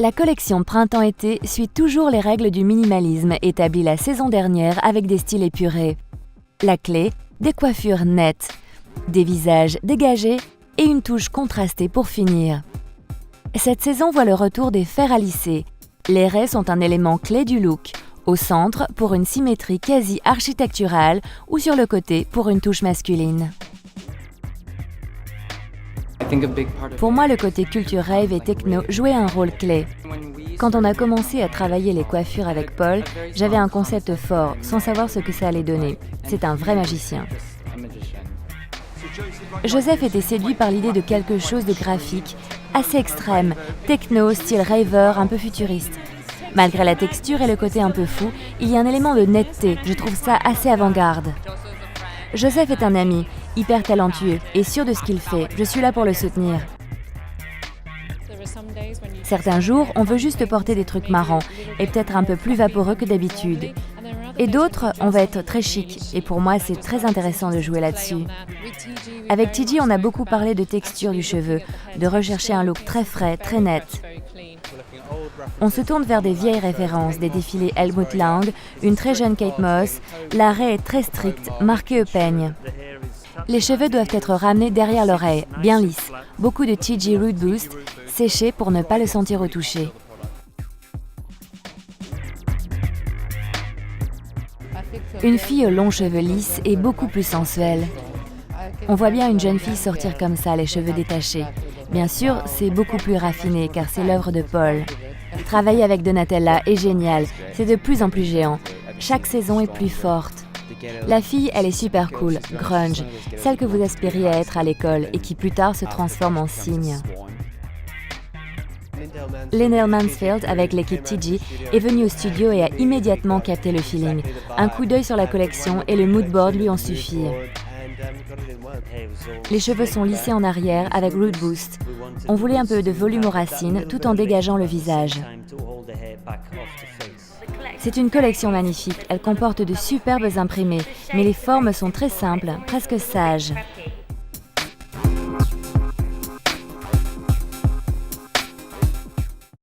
La collection Printemps-été suit toujours les règles du minimalisme établies la saison dernière avec des styles épurés. La clé, des coiffures nettes, des visages dégagés et une touche contrastée pour finir. Cette saison voit le retour des fers à lisser. Les raies sont un élément clé du look, au centre pour une symétrie quasi architecturale ou sur le côté pour une touche masculine. Pour moi, le côté culture rave et techno jouait un rôle clé. Quand on a commencé à travailler les coiffures avec Paul, j'avais un concept fort, sans savoir ce que ça allait donner. C'est un vrai magicien. Joseph était séduit par l'idée de quelque chose de graphique, assez extrême, techno, style raver, un peu futuriste. Malgré la texture et le côté un peu fou, il y a un élément de netteté, je trouve ça assez avant-garde. Joseph est un ami, hyper talentueux et sûr de ce qu'il fait, je suis là pour le soutenir. Certains jours, on veut juste porter des trucs marrants et peut-être un peu plus vaporeux que d'habitude. Et d'autres, on va être très chic et pour moi, c'est très intéressant de jouer là-dessus. Avec TG, on a beaucoup parlé de texture du cheveu, de rechercher un look très frais, très net. On se tourne vers des vieilles références, des défilés Helmut Lang, une très jeune Kate Moss. L'arrêt est très strict, marqué au peigne. Les cheveux doivent être ramenés derrière l'oreille, bien lisses. Beaucoup de TG Root Boost, séchés pour ne pas le sentir au toucher. Une fille aux longs cheveux lisses est beaucoup plus sensuelle. On voit bien une jeune fille sortir comme ça, les cheveux détachés. Bien sûr, c'est beaucoup plus raffiné car c'est l'œuvre de Paul. Travailler avec Donatella est génial, c'est de plus en plus géant. Chaque saison est plus forte. La fille, elle est super cool, grunge, celle que vous aspiriez à être à l'école et qui plus tard se transforme en cygne. Linnell Mansfield, avec l'équipe TG, est venue au studio et a immédiatement capté le feeling. Un coup d'œil sur la collection et le moodboard lui ont suffi. Les cheveux sont lissés en arrière avec Root Boost. On voulait un peu de volume aux racines tout en dégageant le visage. C'est une collection magnifique, elle comporte de superbes imprimés, mais les formes sont très simples, presque sages.